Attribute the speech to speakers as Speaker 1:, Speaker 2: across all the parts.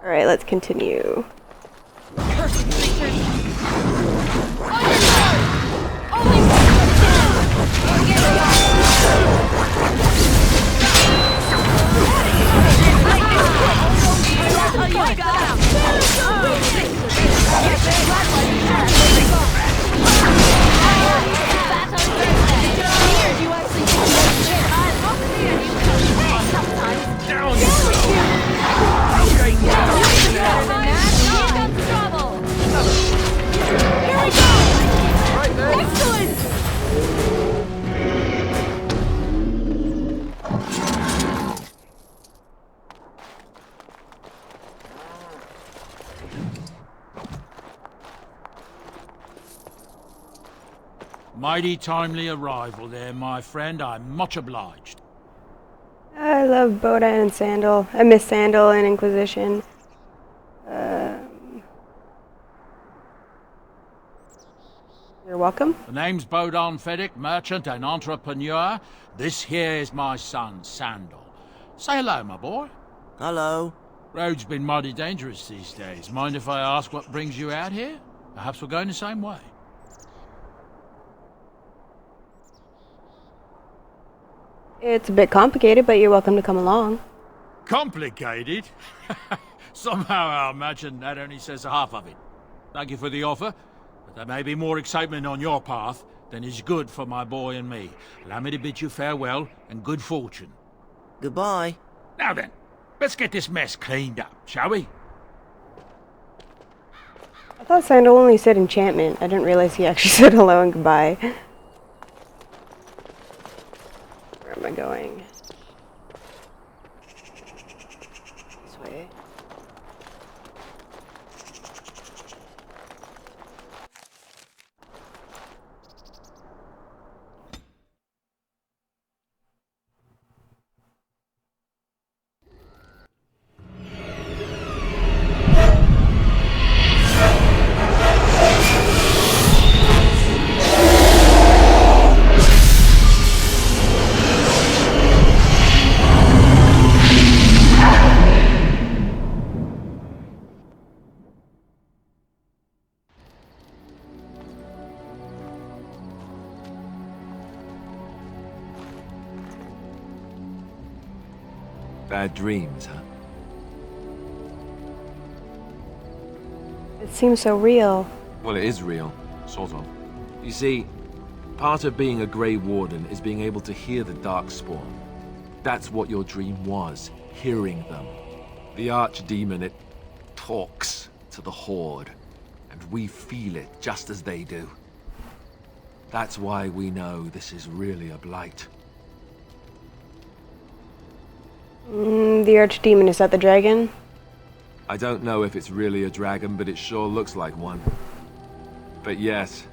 Speaker 1: Alright, let's continue.
Speaker 2: Cursed creatures! On your guard! Only one
Speaker 3: Mighty timely arrival there, my friend. I'm much obliged.
Speaker 1: I love Boda and Sandal. I miss Sandal and Inquisition. You're welcome.
Speaker 3: The name's Bodan Fedek, merchant and entrepreneur. This here is my son, Sandal. Say hello, my boy.
Speaker 4: Hello.
Speaker 3: Road's been mighty dangerous these days. Mind if I ask what brings you out here? Perhaps we're going the same way.
Speaker 1: It's a bit complicated, but you're welcome to come along.
Speaker 3: Complicated? Somehow I imagine that only says half of it. Thank you for the offer, but there may be more excitement on your path than is good for my boy and me. Allow me to bid you farewell and good fortune.
Speaker 4: Goodbye.
Speaker 3: Now then, let's get this mess cleaned up, shall we?
Speaker 1: I thought Sandal only said enchantment. I didn't realize he actually said hello and goodbye. Where am I going? This way.
Speaker 5: Bad dreams, huh?
Speaker 1: It seems so real.
Speaker 5: Well, it is real, sort of. You see, part of being a Grey Warden is being able to hear the Darkspawn. That's what your dream was, hearing them. The Archdemon, it talks to the Horde, and we feel it just as they do. That's why we know this is really a blight.
Speaker 1: The Archdemon, is that the dragon?
Speaker 5: I don't know if it's really a dragon, but it sure looks like one. But yes,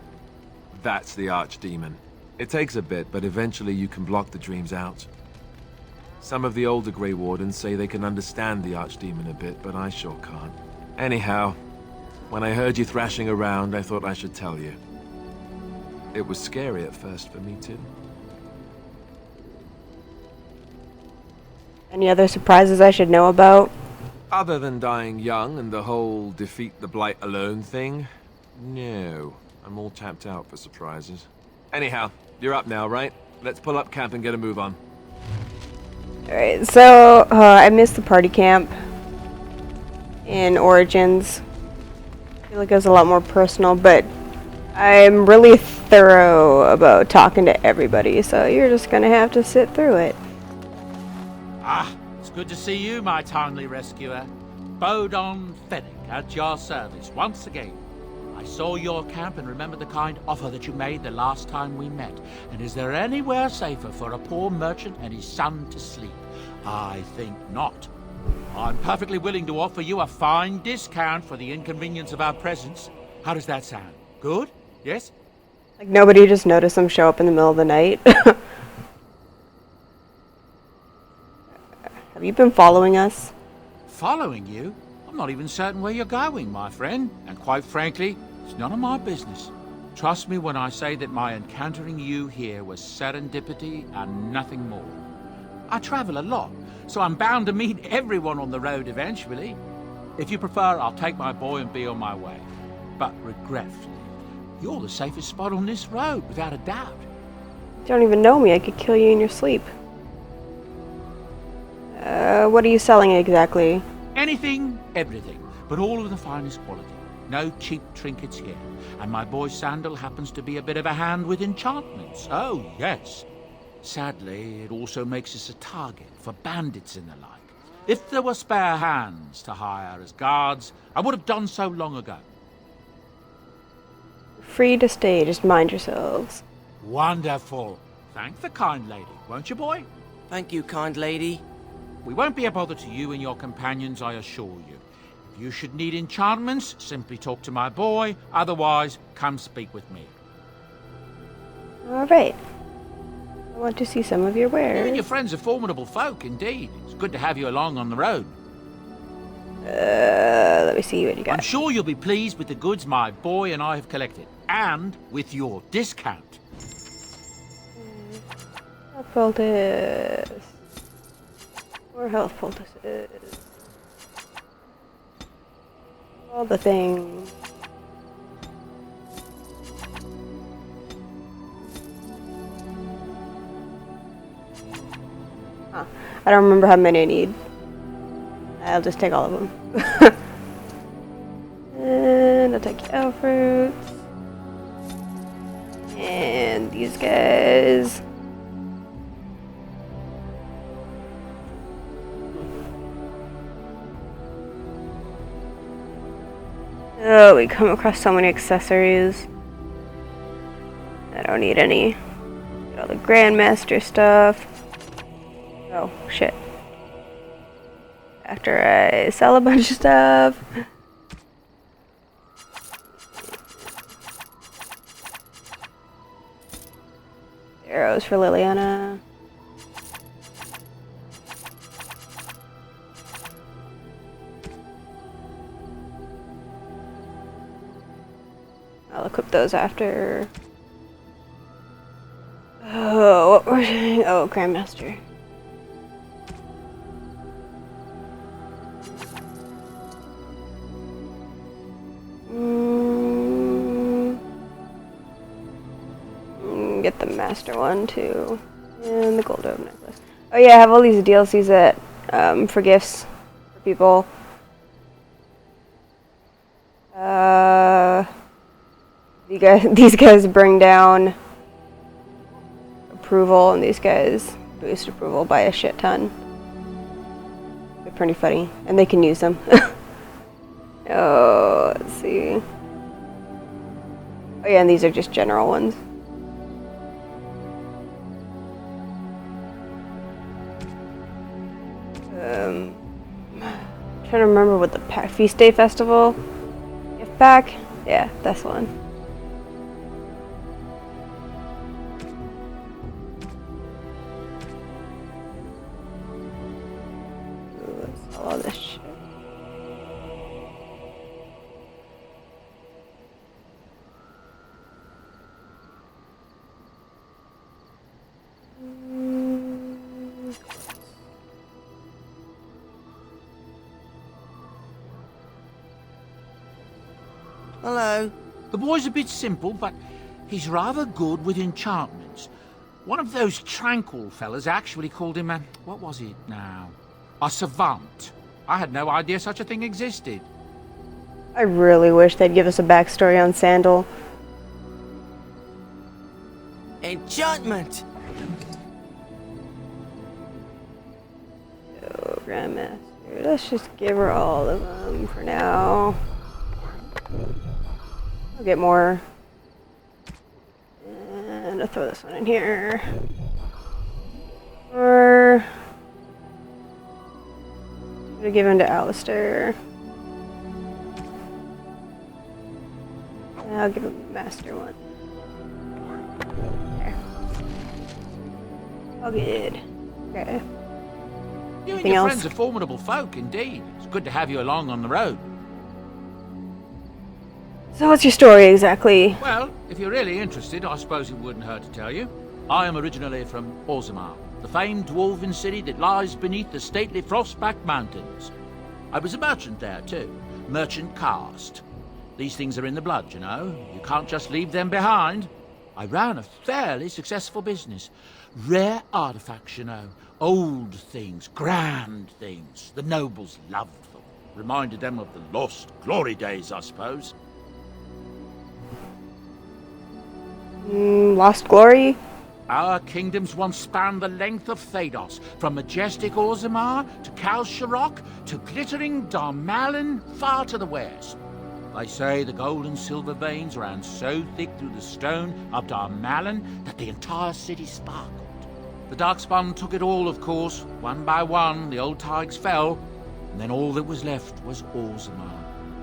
Speaker 5: that's the Archdemon. It takes a bit, but eventually you can block the dreams out. Some of the older Grey Wardens say they can understand the Archdemon a bit, but I sure can't. Anyhow, when I heard you thrashing around, I thought I should tell you. It was scary at first for me too.
Speaker 1: Any other surprises I should know about?
Speaker 5: Other than dying young and the whole defeat the Blight alone thing, no. I'm all tapped out for surprises. Anyhow, you're up now, right? Let's pull up camp and get a move on.
Speaker 1: Alright, so I missed the party camp in Origins. I feel like it was a lot more personal, but I'm really thorough about talking to everybody, so you're just gonna have to sit through it.
Speaker 3: Ah, it's good to see you, my timely rescuer. Bodan Fedek at your service once again. I saw your camp and remember the kind offer that you made the last time we met. And is there anywhere safer for a poor merchant and his son to sleep? I think not. I'm perfectly willing to offer you a fine discount for the inconvenience of our presence. How does that sound? Good? Yes?
Speaker 1: Like nobody just noticed them show up in the middle of the night. Have you been following us?
Speaker 3: Following you? I'm not even certain where you're going, my friend. And quite frankly, it's none of my business. Trust me when I say that my encountering you here was serendipity and nothing more. I travel a lot, so I'm bound to meet everyone on the road eventually. If you prefer, I'll take my boy and be on my way. But regretfully, you're the safest spot on this road, without a doubt.
Speaker 1: You don't even know me. I could kill you in your sleep. What are you selling exactly?
Speaker 3: Anything, everything, but all of the finest quality. No cheap trinkets here. And my boy Sandal happens to be a bit of a hand with enchantments. Oh, yes. Sadly, it also makes us a target for bandits and the like. If there were spare hands to hire as guards, I would have done so long ago.
Speaker 1: Free to stay, just mind yourselves.
Speaker 3: Wonderful. Thank the kind lady, won't you, boy?
Speaker 4: Thank you, kind lady.
Speaker 3: We won't be a bother to you and your companions, I assure you. If you should need enchantments, simply talk to my boy. Otherwise, come speak with me.
Speaker 1: Alright. I want to see some of your
Speaker 3: You and
Speaker 1: wares.
Speaker 3: your friends are formidable folk, indeed. It's good to have you along on the road.
Speaker 1: Let me see what you
Speaker 3: I'm
Speaker 1: got.
Speaker 3: sure you'll be pleased with the goods my boy and I have collected. And with your discount.
Speaker 1: Health poultice. More health poultices. All the things. Huh. I don't remember how many I need. I'll just take all of them. And I'll take cow fruits. And these guys. Oh, we come across so many accessories. I don't need any. Get all the Grandmaster stuff. Oh, shit. After I sell a bunch of stuff. Arrows for Liliana. I'll equip those after. Oh, what we're doing? Oh, Grandmaster. Get the master one too, and the gold dome necklace. Oh yeah, I have all these DLCs that for gifts for people. These guys bring down approval, and these guys boost approval by a shit ton. They're pretty funny, and they can use them. Oh, let's see. Oh yeah, and these are just general ones. Trying to remember what the Feast Day Festival gift pack. Yeah, that's one. Ooh, let's sell all this shit.
Speaker 4: Hello.
Speaker 3: The boy's a bit simple, but he's rather good with enchantments. One of those tranquil fellas actually called him a... what was it now? A savant. I had no idea such a thing existed.
Speaker 1: I really wish they'd give us a backstory on Sandal.
Speaker 4: Enchantment!
Speaker 1: Oh, Grandmaster. Let's just give her all of them for now. I'll get more. And I'll throw this one in here. Or I'm gonna give him to Alistair. And I'll give him the master one. There. All good. Okay.
Speaker 3: You and
Speaker 1: Anything
Speaker 3: your
Speaker 1: else?
Speaker 3: friends are formidable folk, indeed. It's good to have you along on the road.
Speaker 1: So what's your story exactly?
Speaker 3: Well, if you're really interested, I suppose it wouldn't hurt to tell you. I am originally from Orzammar, the famed dwarven city that lies beneath the stately Frostback Mountains. I was a merchant there, too. Merchant caste. These things are in the blood, you know. You can't just leave them behind. I ran a fairly successful business. Rare artifacts, you know. Old things, grand things. The nobles loved them. Reminded them of the lost glory days, I suppose.
Speaker 1: Lost Glory?
Speaker 3: Our kingdoms once spanned the length of Thados, from majestic Orzammar to Kal Sharok to glittering Darmalin far to the west. They say the gold and silver veins ran so thick through the stone of Darmalin that the entire city sparkled. The Darkspawn took it all, of course. One by one, the old Tigers fell, and then all that was left was Orzammar.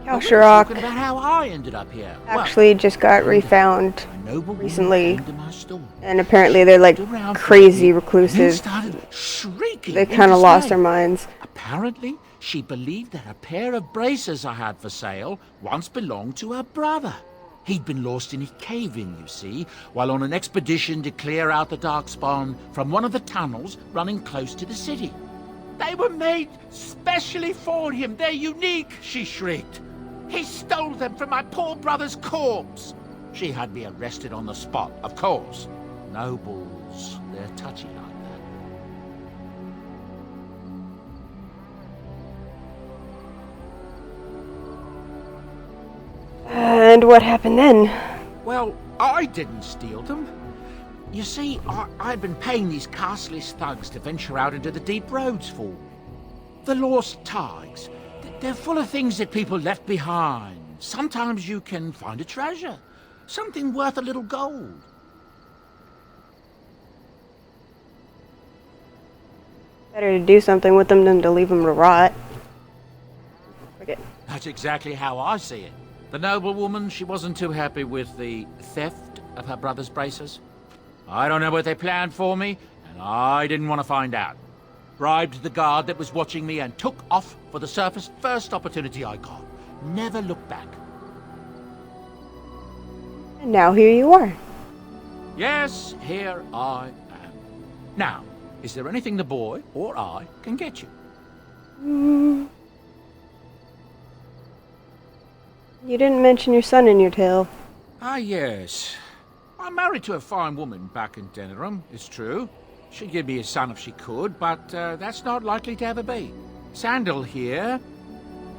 Speaker 1: Kal Sharok
Speaker 3: Talking about how I ended up here.
Speaker 1: actually just got refound
Speaker 3: A noble woman
Speaker 1: recently,
Speaker 3: came to my store.
Speaker 1: and apparently they're like
Speaker 3: Stood around for a
Speaker 1: crazy
Speaker 3: bit,
Speaker 1: reclusive.
Speaker 3: then started shrieking
Speaker 1: They
Speaker 3: in
Speaker 1: kind of lost
Speaker 3: dismay.
Speaker 1: their minds.
Speaker 3: Apparently, she believed that a pair of braces I had for sale once belonged to her brother. He'd been lost in a cave-in, you see, while on an expedition to clear out the Darkspawn from one of the tunnels running close to the city. They were made specially for him. They're unique, she shrieked. He stole them from my poor brother's corpse. She had me arrested on the spot, of course. Nobles, they're touchy like that.
Speaker 1: And what happened then?
Speaker 3: Well, I didn't steal them. You see, I'd been paying these castless thugs to venture out into the deep roads for me. The lost tigers. They're full of things that people left behind. Sometimes you can find a treasure. Something worth a little gold.
Speaker 1: Better to do something with them than to leave them to rot. Okay.
Speaker 3: That's exactly how I see it. The noblewoman, she wasn't too happy with the theft of her brother's braces. I don't know what they planned for me, and I didn't want to find out. Bribed the guard that was watching me and took off for the surface first opportunity I got. Never looked back.
Speaker 1: And now here you are.
Speaker 3: Yes, here I am. Now, is there anything the boy or I can get you?
Speaker 1: You didn't mention your son in your tale.
Speaker 3: Ah, yes. I'm married to a fine woman back in Denerim, it's true. She'd give me a son if she could, but that's not likely to ever be. Sandal here.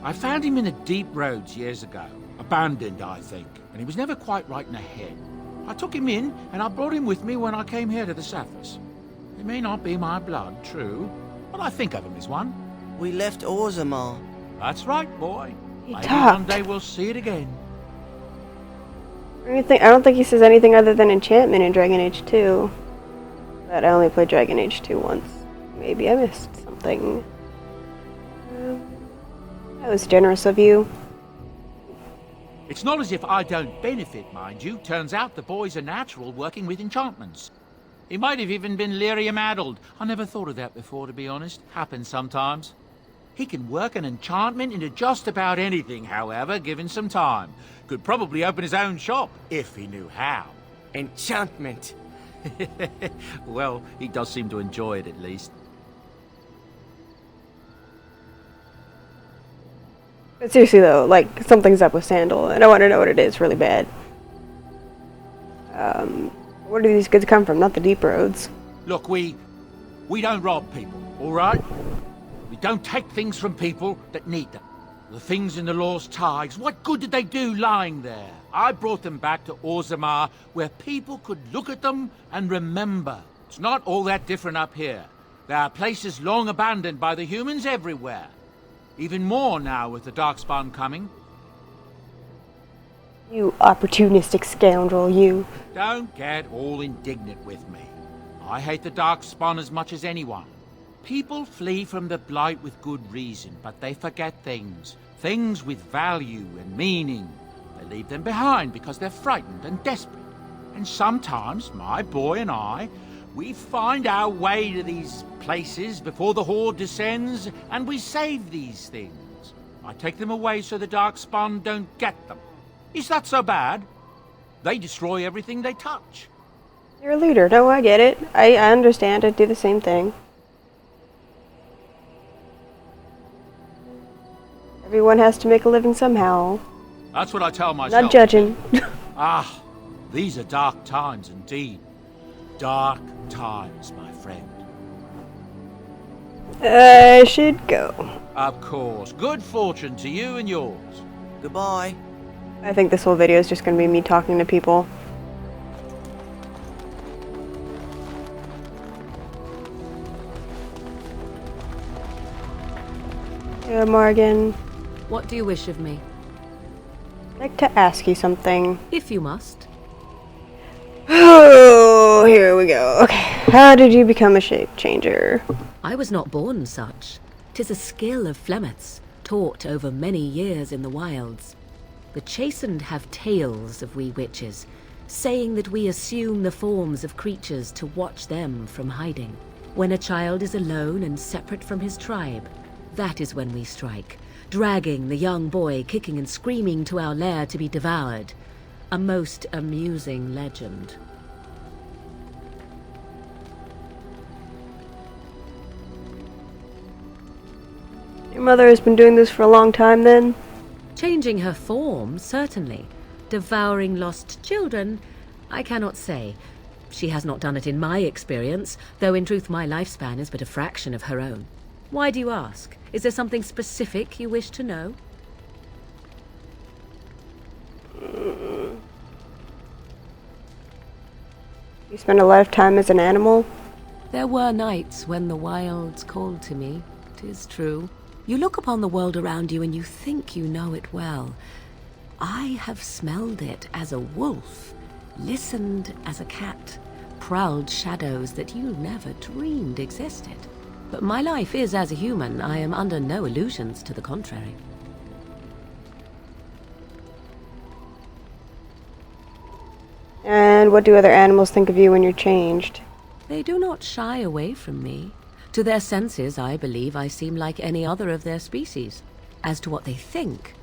Speaker 3: I found him in the deep roads years ago. Abandoned, I think, and he was never quite right in the head. I took him in, and I brought him with me when I came here to the surface. He may not be my blood, true, but I think of him as one.
Speaker 4: We left Orzammar.
Speaker 3: That's right, boy.
Speaker 1: He
Speaker 3: Maybe
Speaker 1: talked.
Speaker 3: one day we'll see it again.
Speaker 1: I don't think he says anything other than enchantment in Dragon Age 2. But I only played Dragon Age 2 once. Maybe I missed something. That was generous of you.
Speaker 3: It's not as if I don't benefit, mind you. Turns out the boy's a natural working with enchantments. He might have even been lyrium-addled. I never thought of that before, to be honest. Happens sometimes. He can work an enchantment into just about anything, however, given some time. Could probably open his own shop, if he knew how.
Speaker 4: Enchantment.
Speaker 3: Well, he does seem to enjoy it, at least.
Speaker 1: But seriously though, like, something's up with Sandal, and I want to know what it is really bad. Where do these goods come from? Not the deep roads.
Speaker 3: Look, we don't rob people, all right? We don't take things from people that need them. The things in the Lost Tigers, what good did they do lying there? I brought them back to Orzammar, where people could look at them and remember. It's not all that different up here. There are places long abandoned by the humans everywhere. Even more now with the Darkspawn coming.
Speaker 1: You opportunistic scoundrel, you.
Speaker 3: Don't get all indignant with me. I hate the Darkspawn as much as anyone. People flee from the Blight with good reason, but they forget things. Things with value and meaning. They leave them behind because they're frightened and desperate. And sometimes, my boy and I, we find our way to these places before the Horde descends, and we save these things. I take them away so the Darkspawn don't get them. Is that so bad? They destroy everything they touch.
Speaker 1: You're a looter. No, I get it. I understand. I'd do the same thing. Everyone has to make a living somehow.
Speaker 3: That's what I tell myself.
Speaker 1: Not judging.
Speaker 3: Ah, these are dark times indeed. Dark times, my friend.
Speaker 1: I should go.
Speaker 3: Of course. Good fortune to you and yours.
Speaker 4: Goodbye.
Speaker 1: I think this whole video is just going to be me talking to people. Yeah, Morgan.
Speaker 2: What do you wish of me?
Speaker 1: I'd like to ask you something.
Speaker 2: If you must.
Speaker 1: Oh, here we go. Okay. How did you become a shape changer?
Speaker 2: I was not born such. 'Tis a skill of Flemeth's, taught over many years in the wilds. The chastened have tales of we witches, saying that we assume the forms of creatures to watch them from hiding. When a child is alone and separate from his tribe, that is when we strike, dragging the young boy kicking and screaming to our lair to be devoured. A most amusing legend.
Speaker 1: Your mother has been doing this for a long time then?
Speaker 2: Changing her form, certainly. Devouring lost children, I cannot say. She has not done it in my experience, though in truth my lifespan is but a fraction of her own. Why do you ask? Is there something specific you wish to know?
Speaker 1: You spend a lot of time as an animal?
Speaker 2: There were nights when the wilds called to me, 'tis true. You look upon the world around you and you think you know it well. I have smelled it as a wolf, listened as a cat, prowled shadows that you never dreamed existed. But my life is as a human. I am under no illusions to the contrary.
Speaker 1: And what do other animals think of you when you're changed?
Speaker 2: They do not shy away from me. To their senses, I believe I seem like any other of their species. As to what they think,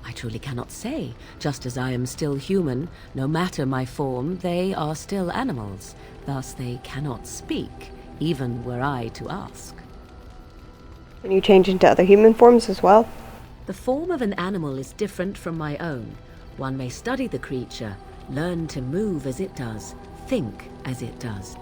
Speaker 2: I truly cannot say. Just as I am still human, no matter my form, they are still animals. Thus they cannot speak, even were I to ask.
Speaker 1: Can you change into other human forms as well?
Speaker 2: The form of an animal is different from my own. One may study the creature, learn to move as it does, think as it does.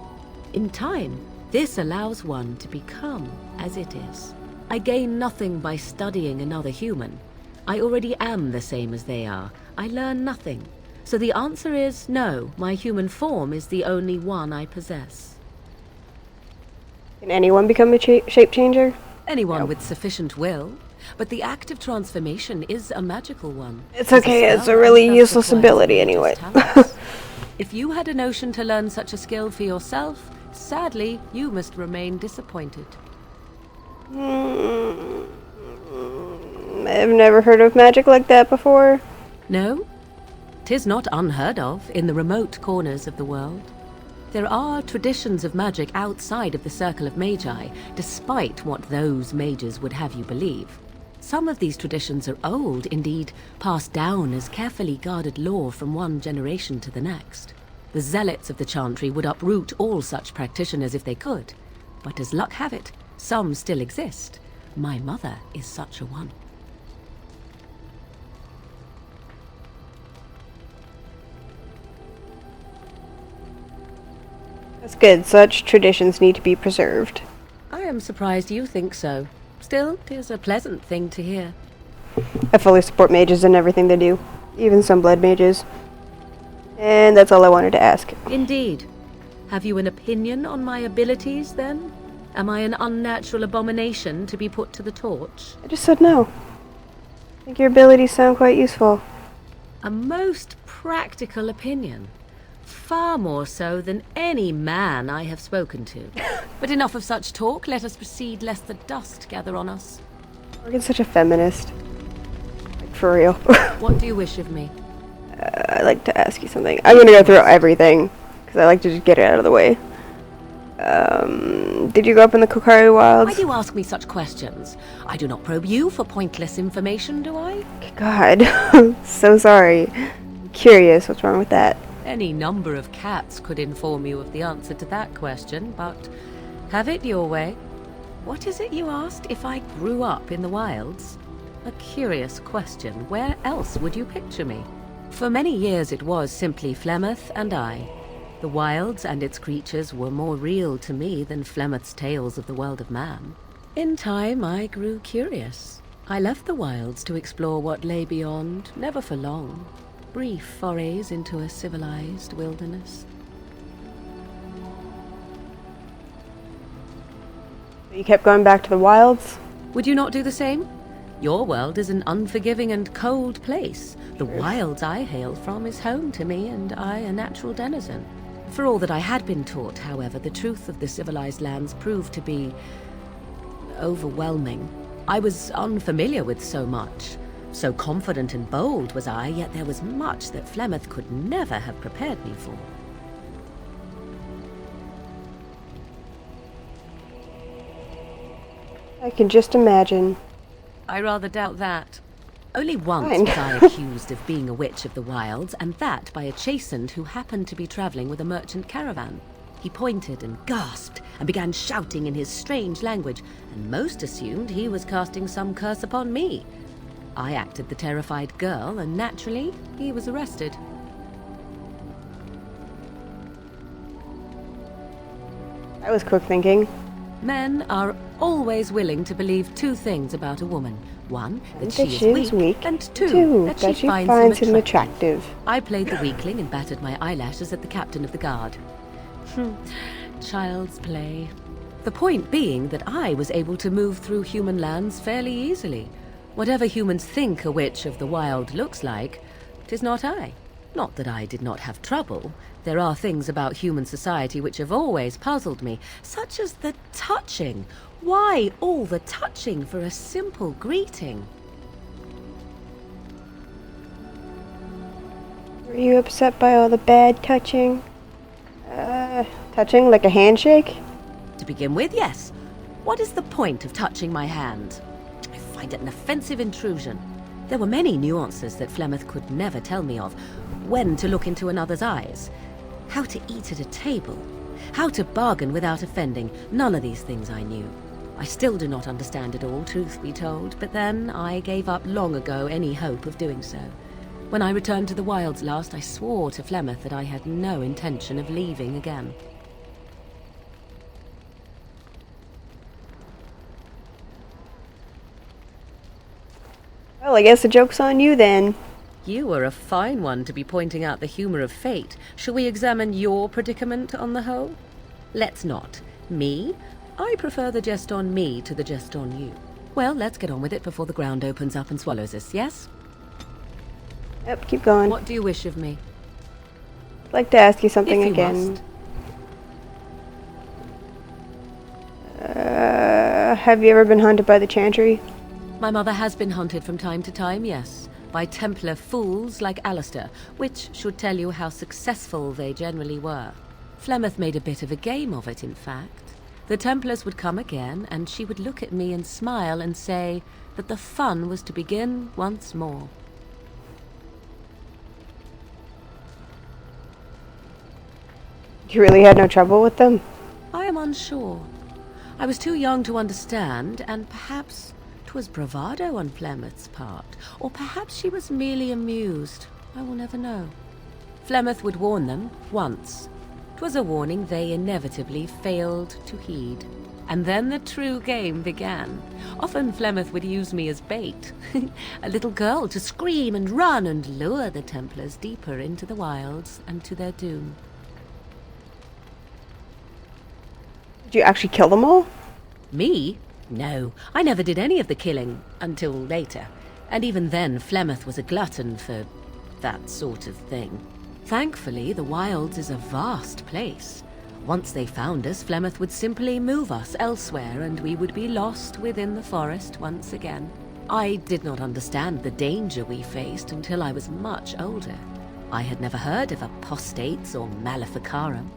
Speaker 2: In time, this allows one to become as it is. I gain nothing by studying another human. I already am the same as they are. I learn nothing. So the answer is no, my human form is the only one I possess.
Speaker 1: Can anyone become a shape changer?
Speaker 2: Anyone with sufficient will. But the act of transformation is a magical one.
Speaker 1: It's okay, it's a really useless ability anyway.
Speaker 2: If you had a notion to learn such a skill for yourself, sadly, you must remain disappointed.
Speaker 1: I've never heard of magic like that before.
Speaker 2: No? 'Tis not unheard of in the remote corners of the world. There are traditions of magic outside of the circle of magi, despite what those mages would have you believe. Some of these traditions are old, indeed, passed down as carefully guarded lore from one generation to the next. The zealots of the chantry would uproot all such practitioners if they could. But as luck have it, some still exist. My mother is such a one.
Speaker 1: That's good. Such traditions need to be preserved.
Speaker 2: I am surprised you think so. Still, 'tis a pleasant thing to hear.
Speaker 1: I fully support mages in everything they do, even some blood mages. And that's all I wanted to ask.
Speaker 2: Indeed. Have you an opinion on my abilities, then? Am I an unnatural abomination to be put to the torch?
Speaker 1: I just said no. I think your abilities sound quite useful.
Speaker 2: A most practical opinion. Far more so than any man I have spoken to. But enough of such talk. Let us proceed, lest the dust gather on us.
Speaker 1: Morgan's such a feminist. Like, for real.
Speaker 2: What do you wish of me?
Speaker 1: I'd like to ask you something. I'm gonna go through everything, because I like to just get it out of the way. Did you grow up in the Kokari Wilds?
Speaker 2: Why do you ask me such questions? I do not probe you for pointless information, do I?
Speaker 1: God, so sorry. I'm curious, what's wrong with that?
Speaker 2: Any number of cats could inform you of the answer to that question, but have it your way. What is it you asked? If I grew up in the wilds? A curious question. Where else would you picture me? For many years it was simply Flemeth and I. The wilds and its creatures were more real to me than Flemeth's tales of the world of man. In time I grew curious. I left the wilds to explore what lay beyond, never for long. Brief forays into a civilized wilderness.
Speaker 1: You kept going back to the wilds?
Speaker 2: Would you not do the same? Your world is an unforgiving and cold place. The wilds I hail from is home to me, and I a natural denizen. For all that I had been taught, however, the truth of the civilized lands proved to be overwhelming. I was unfamiliar with so much. So confident and bold was I, yet there was much that Flemeth could never have prepared me for.
Speaker 1: I can just imagine.
Speaker 2: I rather doubt that. Only once
Speaker 1: Fine.
Speaker 2: was I accused of being a witch of the wilds, and that by a chastened who happened to be travelling with a merchant caravan. He pointed and gasped and began shouting in his strange language, and most assumed he was casting some curse upon me. I acted the terrified girl, and naturally, he was arrested.
Speaker 1: That was quick thinking.
Speaker 2: Men are always willing to believe two things about a woman. One, that
Speaker 1: That
Speaker 2: she is weak, and two, that she finds him attractive. I played the weakling and battered my eyelashes at the captain of the guard. Child's play. The point being that I was able to move through human lands fairly easily. Whatever humans think a witch of the wild looks like, 'tis not I. Not that I did not have trouble. There are things about human society which have always puzzled me, such as the touching. Why all the touching for a simple greeting?
Speaker 1: Were you upset by all the bad touching? Touching like a handshake?
Speaker 2: To begin with, yes. What is the point of touching my hand? I find it an offensive intrusion. There were many nuances that Flemeth could never tell me of. When to look into another's eyes. How to eat at a table. How to bargain without offending. None of these things I knew. I still do not understand it all, truth be told, but then I gave up long ago any hope of doing so. When I returned to the wilds last, I swore to Flemeth that I had no intention of leaving again.
Speaker 1: Well, I guess the joke's on you then.
Speaker 2: You were a fine one to be pointing out the humour of fate. Shall we examine your predicament on the whole? Let's not. Me? I prefer the jest on me to the jest on you. Well, let's get on with it before the ground opens up and swallows us, yes?
Speaker 1: Yep, keep going.
Speaker 2: What do you wish of me?
Speaker 1: I'd like to ask you something
Speaker 2: If you
Speaker 1: again.
Speaker 2: must.
Speaker 1: Have you ever been hunted by the Chantry?
Speaker 2: My mother has been hunted from time to time, yes, by Templar fools like Alistair, which should tell you how successful they generally were. Flemeth made a bit of a game of it, in fact. The Templars would come again, and she would look at me and smile and say that the fun was to begin once more.
Speaker 1: You really had no trouble with them?
Speaker 2: I am unsure. I was too young to understand, and perhaps 'twas bravado on Flemeth's part, or perhaps she was merely amused. I will never know. Flemeth would warn them once. 'Twas a warning they inevitably failed to heed. And then the true game began. Often Flemeth would use me as bait, a little girl to scream and run and lure the Templars deeper into the wilds and to their doom.
Speaker 1: Did you actually kill them all?
Speaker 2: Me? No, I never did any of the killing, until later. And even then, Flemeth was a glutton for that sort of thing. Thankfully, the wilds is a vast place. Once they found us, Flemeth would simply move us elsewhere, and we would be lost within the forest once again. I did not understand the danger we faced until I was much older. I had never heard of apostates or maleficarum.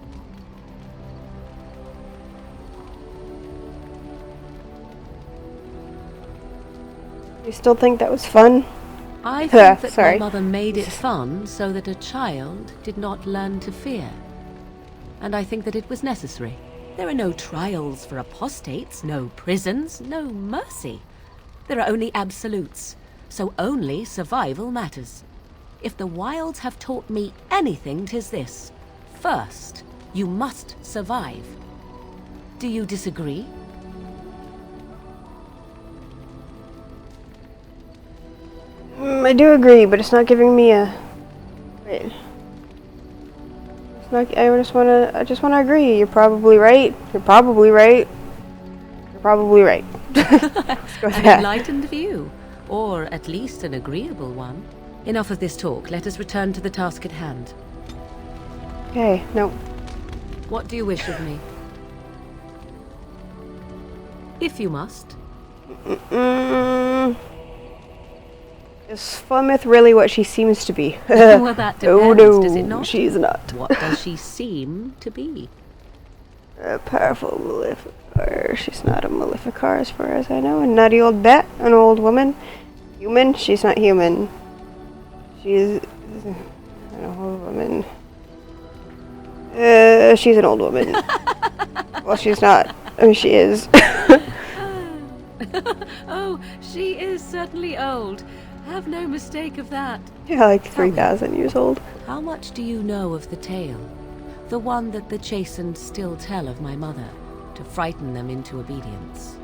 Speaker 1: You still think that was fun?
Speaker 2: I think that
Speaker 1: Sorry.
Speaker 2: my mother made it fun so that a child did not learn to fear. And I think that it was necessary. There are no trials for apostates, no prisons, no mercy. There are only absolutes, so only survival matters. If the wilds have taught me anything, 'tis this. First, you must survive. Do you disagree?
Speaker 1: I do agree, but it's not giving me a... Wait. It's not... I just wanna agree. You're probably right. You're probably right. You're probably right. Let's go with
Speaker 2: An
Speaker 1: that.
Speaker 2: enlightened view, or at least an agreeable one. Enough of this talk. Let us return to the task at hand.
Speaker 1: Okay, no.
Speaker 2: What do you wish of me? If you must.
Speaker 1: Is Flemeth really what she seems to be?
Speaker 2: Well, that depends,
Speaker 1: Oh no,
Speaker 2: does it not?
Speaker 1: she's not.
Speaker 2: What does she seem to be?
Speaker 1: A powerful Maleficar. She's not a Maleficar as far as I know. A nutty old bat, an old woman. Human? She's not human. She's an old woman. She's an old woman. Well, she's not. I mean, she is.
Speaker 2: Oh, she is certainly old. Have no mistake of that.
Speaker 1: Yeah, like 3,000 years old.
Speaker 2: How much do you know of the tale? The one that the chastened still tell of my mother, to frighten them into obedience.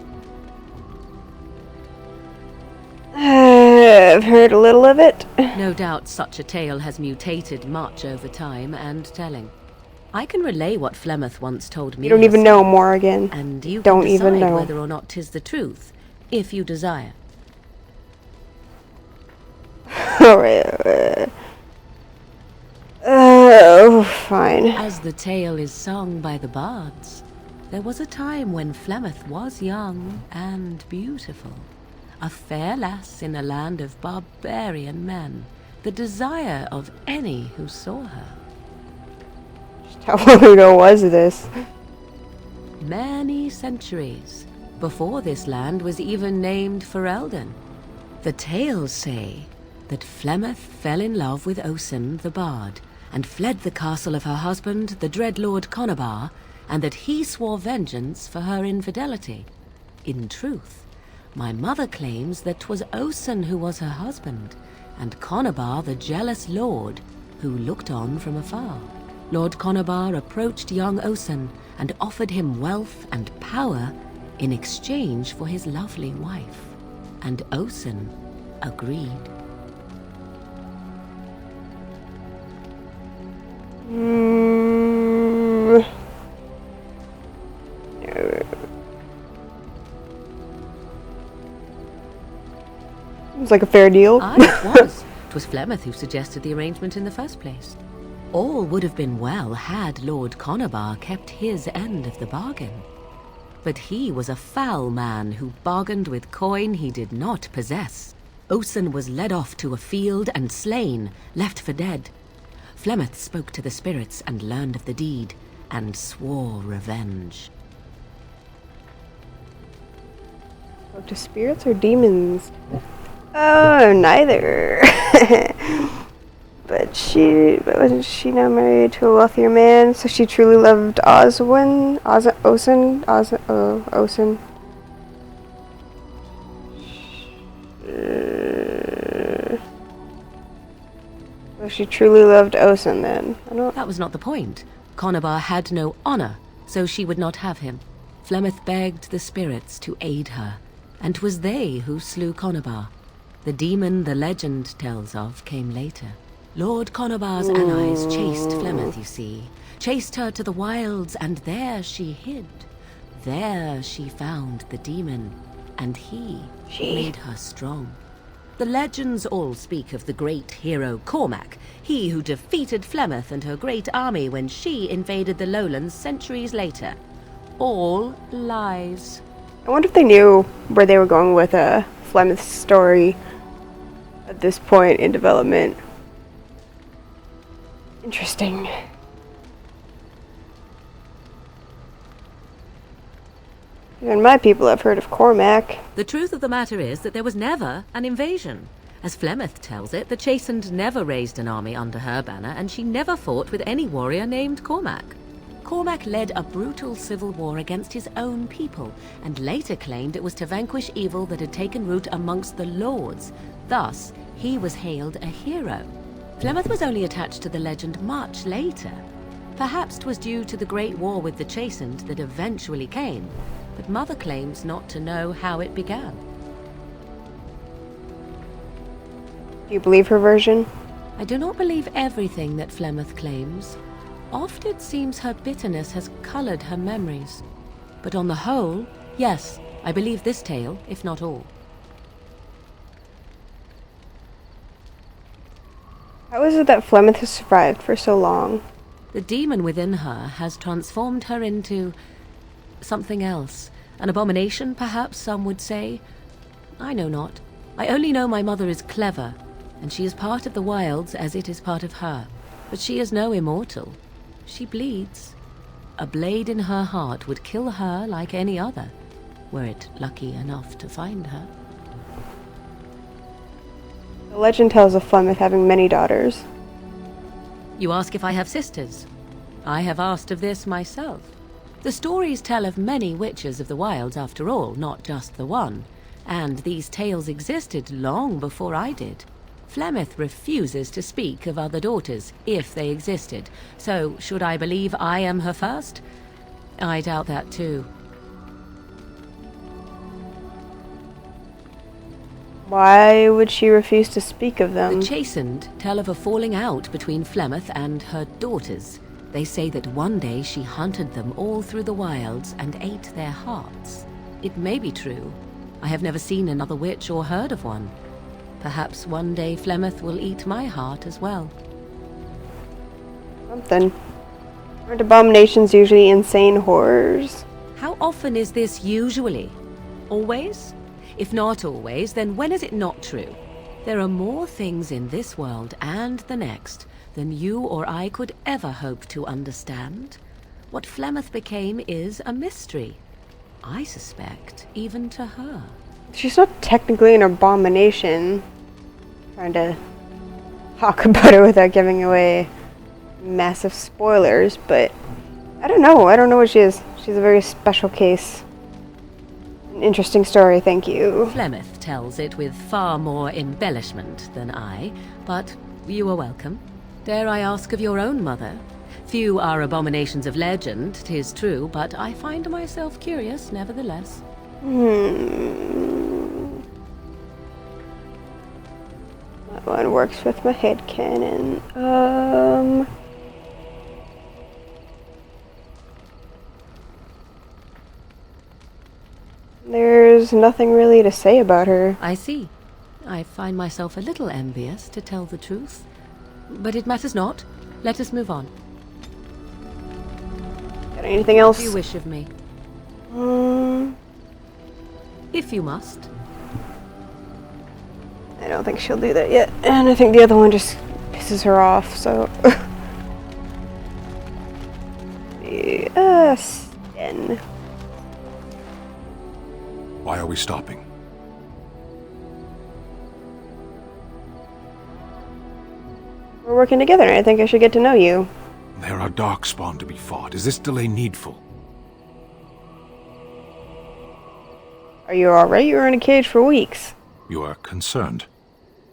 Speaker 1: I've heard a little of it.
Speaker 2: No doubt such a tale has mutated much over time and telling. I can relay what Flemeth once told me.
Speaker 1: You don't even know more again.
Speaker 2: And you
Speaker 1: don't
Speaker 2: can
Speaker 1: even
Speaker 2: decide
Speaker 1: know
Speaker 2: whether or not 'tis the truth, if you desire.
Speaker 1: Alright. Oh, fine.
Speaker 2: As the tale is sung by the bards, there was a time when Flemeth was young and beautiful. A fair lass in a land of barbarian men, the desire of any who saw her.
Speaker 1: How long ago was this?
Speaker 2: Many centuries before this land was even named Ferelden. The tales say that Flemeth fell in love with Osen the bard and fled the castle of her husband, the dread Lord Conabar, and that he swore vengeance for her infidelity. In truth, my mother claims that 'twas Osen who was her husband, and Conabar the jealous lord who looked on from afar. Lord Conabar approached young Osen and offered him wealth and power in exchange for his lovely wife, and Osen agreed.
Speaker 1: Seems like a fair deal.
Speaker 2: Aye, it was. 'Twas Flemeth who suggested the arrangement in the first place. All would have been well had Lord Conabar kept his end of the bargain. But he was a foul man who bargained with coin he did not possess. Osen was led off to a field and slain, left for dead. Flemeth spoke to the spirits and learned of the deed, and swore revenge.
Speaker 1: Spoke to spirits or demons? Oh, neither. But wasn't she now married to a wealthier man? So she truly loved Osen. So she truly loved Osen then. I don't.
Speaker 2: That was not the point. Conabar had no honor, so she would not have him. Flemeth begged the spirits to aid her, and 'twas they who slew Conabar. The demon the legend tells of came later. Lord Conabar's allies chased Flemeth, you see. Chased her to the wilds, and there she hid. There she found the demon, and he made her strong. The legends all speak of the great hero Cormac, he who defeated Flemeth and her great army when she invaded the lowlands centuries later. All lies.
Speaker 1: I wonder if they knew where they were going with Flemeth's story at this point in development. Interesting. Even my people have heard of Cormac.
Speaker 2: The truth of the matter is that there was never an invasion. As Flemeth tells it, the Chastened never raised an army under her banner, and she never fought with any warrior named Cormac. Cormac led a brutal civil war against his own people, and later claimed it was to vanquish evil that had taken root amongst the lords. Thus, he was hailed a hero. Flemeth was only attached to the legend much later. Perhaps 'twas due to the Great War with the Chastened that eventually came, but Mother claims not to know how it began.
Speaker 1: Do you believe her version?
Speaker 2: I do not believe everything that Flemeth claims. Oft it seems her bitterness has colored her memories. But on the whole, yes, I believe this tale, if not all.
Speaker 1: How is it that Flemeth has survived for so long?
Speaker 2: The demon within her has transformed her into something else. An abomination, perhaps some would say. I know not. I only know my mother is clever, and she is part of the wilds as it is part of her. But she is no immortal. She bleeds. A blade in her heart would kill her like any other, were it lucky enough to find her.
Speaker 1: The legend tells of Flemeth having many daughters.
Speaker 2: You ask if I have sisters? I have asked of this myself. The stories tell of many witches of the wilds after all, not just the one. And these tales existed long before I did. Flemeth refuses to speak of other daughters, if they existed. So, should I believe I am her first? I doubt that too.
Speaker 1: Why would she refuse to speak of them?
Speaker 2: The Chastened tell of a falling out between Flemeth and her daughters. They say that one day she hunted them all through the wilds and ate their hearts. It may be true. I have never seen another witch or heard of one. Perhaps one day Flemeth will eat my heart as well.
Speaker 1: Something. Aren't abominations usually insane horrors?
Speaker 2: How often is this usually? Always? If not always, then when is it not true? There are more things in this world and the next than you or I could ever hope to understand. What Flemeth became is a mystery. I suspect, even to her.
Speaker 1: She's not technically an abomination. Trying to talk about it without giving away massive spoilers, but I don't know. I don't know what she is. She's a very special case. An interesting story, thank you.
Speaker 2: Flemeth tells it with far more embellishment than I, but you are welcome. Dare I ask of your own mother? Few are abominations of legend, 'tis true, but I find myself curious nevertheless.
Speaker 1: That one works with my headcanon. There's nothing really to say about her.
Speaker 2: I see. I find myself a little envious, to tell the truth. But it matters not. Let us move on.
Speaker 1: Got anything else?
Speaker 2: What do you wish of me? If you must.
Speaker 1: I don't think she'll do that yet. And I think the other one just pisses her off, so... Sten.
Speaker 6: Why are we stopping?
Speaker 1: We're working together, and I think I should get to know you.
Speaker 6: There are darkspawn to be fought. Is this delay needful?
Speaker 1: Are you alright? You were in a cage for weeks.
Speaker 6: You are concerned.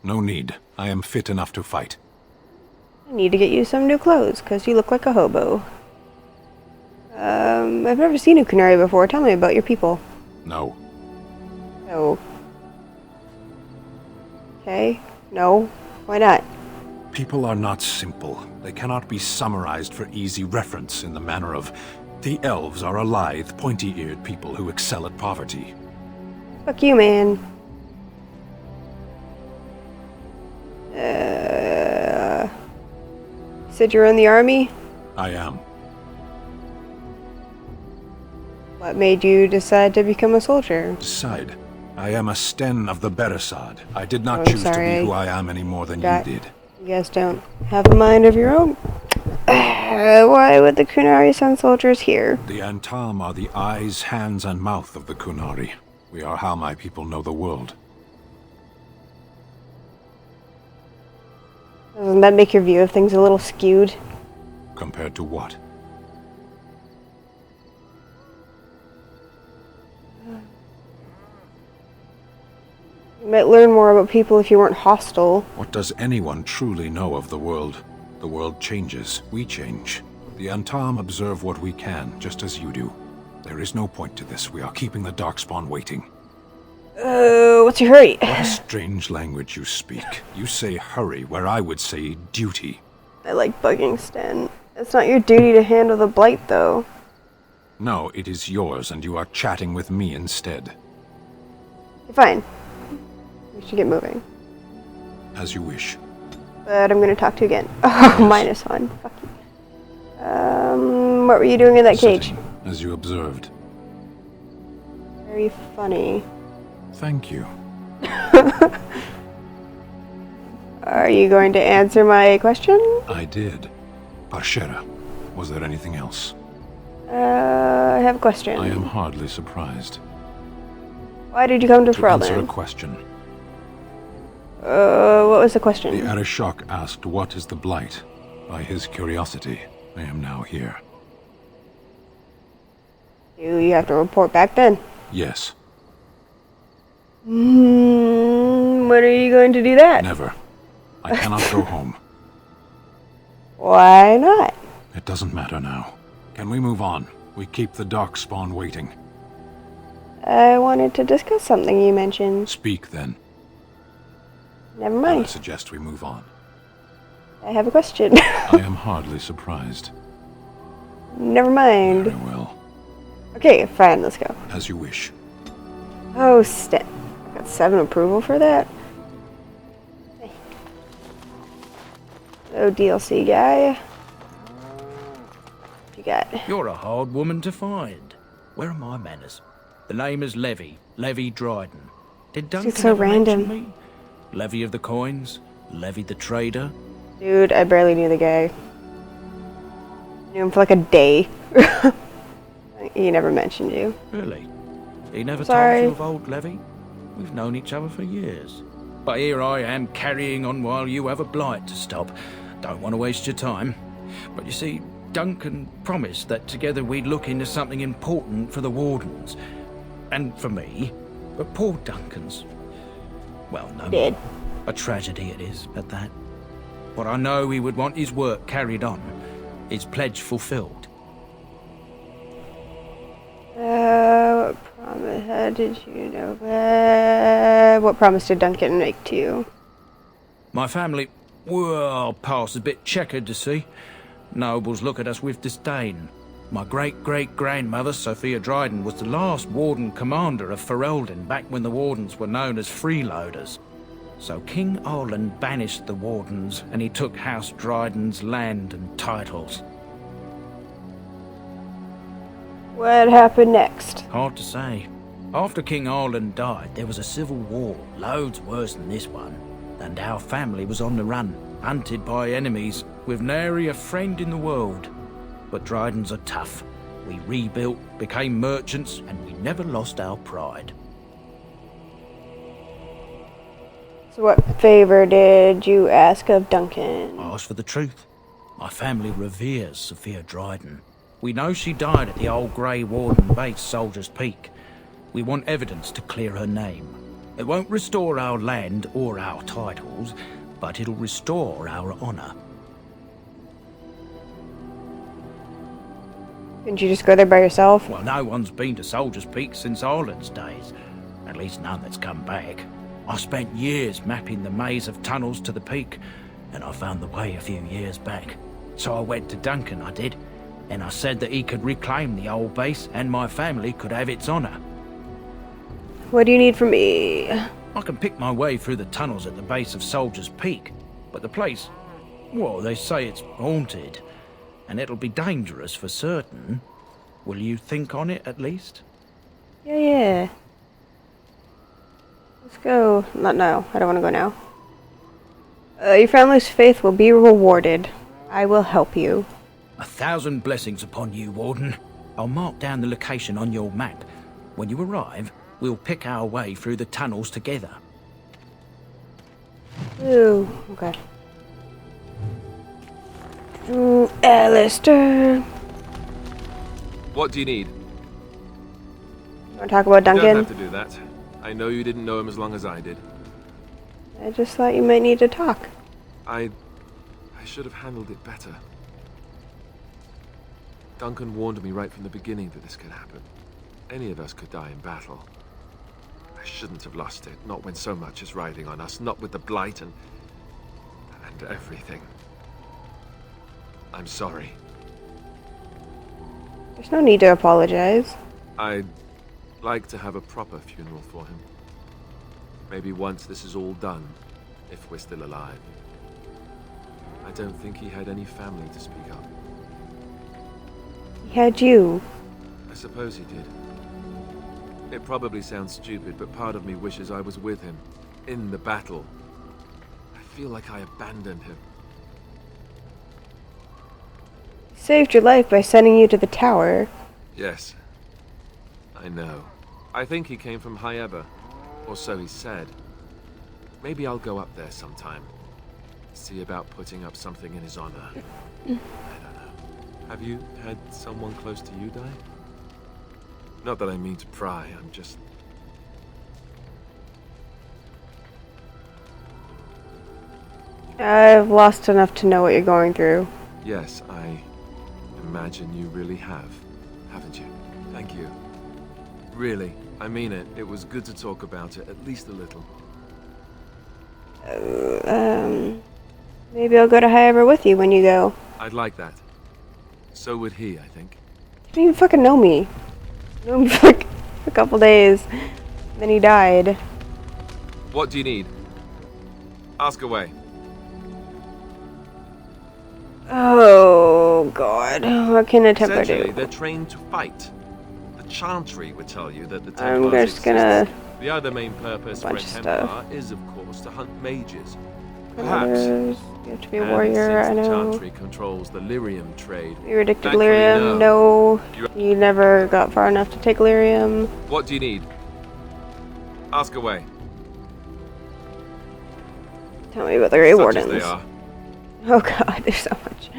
Speaker 6: No need. I am fit enough to fight.
Speaker 1: I need to get you some new clothes, because you look like a hobo. I've never seen a Kunari before. Tell me about your people.
Speaker 6: No.
Speaker 1: No. Okay. No. Why not?
Speaker 6: People are not simple. They cannot be summarized for easy reference in the manner of... The elves are a lithe, pointy-eared people who excel at poverty.
Speaker 1: Fuck you, man. Said you're in the army?
Speaker 6: I am.
Speaker 1: What made you decide to become a soldier?
Speaker 6: Decide. I am a Sten of the Beresad. I did not
Speaker 1: I'm
Speaker 6: choose
Speaker 1: sorry,
Speaker 6: to be who I am any more than
Speaker 1: got-
Speaker 6: you did.
Speaker 1: You guys don't have a mind of your own? Why would the Kunari send soldiers here?
Speaker 6: The Antam are the eyes, hands, and mouth of the Kunari. We are how my people know the world.
Speaker 1: Doesn't that make your view of things a little skewed?
Speaker 6: Compared to what?
Speaker 1: You might learn more about people if you weren't hostile.
Speaker 6: What does anyone truly know of the world? The world changes. We change. The Antam observe what we can, just as you do. There is no point to this. We are keeping the Darkspawn waiting.
Speaker 1: What's your hurry?
Speaker 6: What a strange language you speak. You say hurry, where I would say duty.
Speaker 1: I like bugging Sten. It's not your duty to handle the blight, though.
Speaker 6: No, it is yours, and you are chatting with me instead.
Speaker 1: Fine. We should get moving.
Speaker 6: As you wish.
Speaker 1: But I'm gonna talk to you again. Oh,
Speaker 6: Yes.
Speaker 1: -1. Fuck you. What were you doing in that cage?
Speaker 6: Sitting, as you observed.
Speaker 1: Very funny.
Speaker 6: Thank you.
Speaker 1: Are you going to answer my question?
Speaker 6: I did. Parshera, was there anything else?
Speaker 1: I have a question.
Speaker 6: I am hardly surprised.
Speaker 1: Why did you come to
Speaker 6: To answer a
Speaker 1: Ferelden?
Speaker 6: question.
Speaker 1: What was the question?
Speaker 6: The Arishok asked what is the Blight. By his curiosity, I am now here.
Speaker 1: Do you have to report back then?
Speaker 6: Yes,
Speaker 1: When are you going to do that?
Speaker 6: never. I cannot go home.
Speaker 1: Why not?
Speaker 6: It doesn't matter now. Can we move on? We keep the Darkspawn waiting.
Speaker 1: I wanted to discuss something you mentioned.
Speaker 6: Speak then.
Speaker 1: Never
Speaker 6: I
Speaker 1: mind.
Speaker 6: suggest we move on.
Speaker 1: I have a question.
Speaker 6: I am hardly surprised.
Speaker 1: Never mind.
Speaker 6: Very well.
Speaker 1: Okay, fine, let's go.
Speaker 6: As you wish.
Speaker 1: Oh, Sten. I got 7 approval for that. Hey. Hello, DLC guy. What you got?
Speaker 7: You're a hard woman to find. Where are my manners? The name is Levy Dryden. Did Duncan
Speaker 1: so
Speaker 7: ever mention
Speaker 1: random.
Speaker 7: me? Levy of the coins, Levy the trader.
Speaker 1: Dude, I barely knew the guy. Knew him for like a day. He never mentioned you.
Speaker 7: Really? He never
Speaker 1: Sorry.
Speaker 7: told you of old Levy? We've known each other for years. But here I am carrying on while you have a blight to stop. Don't want to waste your time. But you see, Duncan promised that together we'd look into something important for the Wardens. And for me. But poor Duncan's... well, no.
Speaker 1: Did.
Speaker 7: A tragedy it is, at that. But I know he would want his work carried on. His pledge fulfilled.
Speaker 1: What promise? How did you know? What promise did Duncan make to you?
Speaker 7: My family, well, past a bit checkered to see. Nobles look at us with disdain. My great-great-grandmother, Sophia Dryden, was the last Warden Commander of Ferelden back when the Wardens were known as freeloaders. So King Arlen banished the Wardens, and he took House Dryden's land and titles.
Speaker 1: What happened next?
Speaker 7: Hard to say. After King Arlen died, there was a civil war, loads worse than this one. And our family was on the run, hunted by enemies, with nary a friend in the world. But Drydens are tough. We rebuilt, became merchants, and we never lost our pride.
Speaker 1: So what favor did you ask of Duncan?
Speaker 7: I asked for the truth. My family reveres Sophia Dryden. We know she died at the old Grey Warden base, Soldier's Peak. We want evidence to clear her name. It won't restore our land or our titles, but it'll restore our honor.
Speaker 1: Didn't you just go there by yourself?
Speaker 7: Well, no one's been to Soldier's Peak since Arlen's days. At least none that's come back. I spent years mapping the maze of tunnels to the peak, and I found the way a few years back. So I went to Duncan, I did, and I said that he could reclaim the old base and my family could have its honor.
Speaker 1: What do you need from me?
Speaker 7: I can pick my way through the tunnels at the base of Soldier's Peak, but the place, well, they say it's haunted, and it'll be dangerous for certain. Will you think on it at least?
Speaker 1: Yeah. Let's go. Not now. I don't want to go now. Your family's faith will be rewarded. I will help you.
Speaker 7: 1,000 blessings upon you, Warden. I'll mark down the location on your map. When you arrive, we'll pick our way through the tunnels together.
Speaker 1: Ooh, okay. Alistair.
Speaker 5: What do you need?
Speaker 1: Want to talk about
Speaker 5: You don't
Speaker 1: Duncan?
Speaker 5: have to do that. I know you didn't know him as long as I did.
Speaker 1: I just thought you might need to talk.
Speaker 5: I should have handled it better. Duncan warned me right from the beginning that this could happen. Any of us could die in battle. I shouldn't have lost it, not when so much is riding on us, not with the Blight and everything. I'm sorry.
Speaker 1: There's no need to apologize.
Speaker 5: I'd like to have a proper funeral for him. Maybe once this is all done, if we're still alive. I don't think he had any family to speak of.
Speaker 1: He had you.
Speaker 5: I suppose he did. It probably sounds stupid, but part of me wishes I was with him, in the battle. I feel like I abandoned him.
Speaker 1: He saved your life by sending you to the tower.
Speaker 5: Yes. I know. I think he came from Hyeva, or so he said. Maybe I'll go up there sometime. See about putting up something in his honor. I don't know. Have you had someone close to you die? Not that I mean to pry, I'm just...
Speaker 1: I've lost enough to know what you're going through.
Speaker 5: Yes, I imagine you really have, haven't you? Thank you. Really, I mean it. It was good to talk about it, at least a little.
Speaker 1: Maybe I'll go to Hyeva with you when you go.
Speaker 5: I'd like that. So would he, I think.
Speaker 1: You don't even fucking know me. You know me for like a couple days. Then he died.
Speaker 5: What do you need? Ask away.
Speaker 1: Oh god. What can a Templar
Speaker 5: Essentially,
Speaker 1: do?
Speaker 5: they're trained to fight. The Chantry would tell you that the
Speaker 1: I'm
Speaker 5: Templars
Speaker 1: just gonna...
Speaker 5: exist. The other main purpose for a
Speaker 1: bunch of
Speaker 5: Templar
Speaker 1: stuff.
Speaker 5: is, of course, to hunt mages.
Speaker 1: Others. You have to be a
Speaker 5: And
Speaker 1: warrior, I
Speaker 5: since the
Speaker 1: know.
Speaker 5: Chantry controls the lyrium trade.
Speaker 1: You addicted
Speaker 5: Thankfully,
Speaker 1: lyrium? No. You never got far enough to take lyrium.
Speaker 5: What do you need? Ask away.
Speaker 1: Tell me about the Grey
Speaker 5: Such
Speaker 1: Wardens.
Speaker 5: as they are.
Speaker 1: Oh god, there's so much.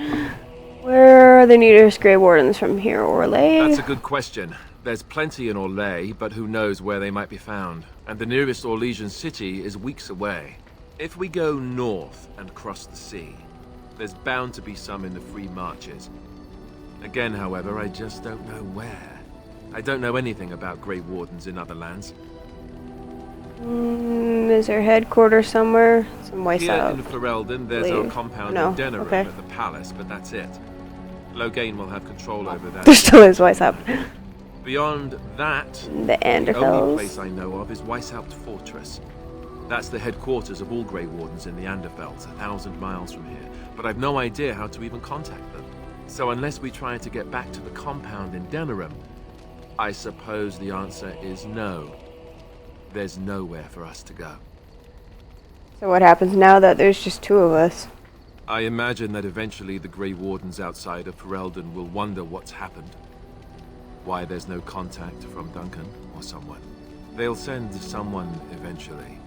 Speaker 1: Where are the nearest Grey Wardens from here, Orlais?
Speaker 5: That's a good question. There's plenty in Orlais, but who knows where they might be found. And the nearest Orlesian city is weeks away. If we go north and cross the sea, there's bound to be some in the Free Marches. Again, however, I just don't know where. I don't know anything about Grey Wardens in other lands.
Speaker 1: Is there headquarters somewhere? Some White
Speaker 5: Here
Speaker 1: South.
Speaker 5: in Ferelden, there's our
Speaker 1: Believe.
Speaker 5: compound
Speaker 1: No,
Speaker 5: in Denerim
Speaker 1: okay.
Speaker 5: at the palace, but that's it. Loghain will have control over that.
Speaker 1: There still is White South.
Speaker 5: Beyond that,
Speaker 1: The
Speaker 5: the only
Speaker 1: Anderfells.
Speaker 5: place I know of is Weishaupt Fortress. That's the headquarters of all Grey Wardens in the Anderfells, 1,000 miles from here. But I've no idea how to even contact them. So unless we try to get back to the compound in Denerim, I suppose the answer is no. There's nowhere for us to go.
Speaker 1: So what happens now that there's just two of us?
Speaker 5: I imagine that eventually the Grey Wardens outside of Ferelden will wonder what's happened. Why there's no contact from Duncan or someone. They'll send someone eventually.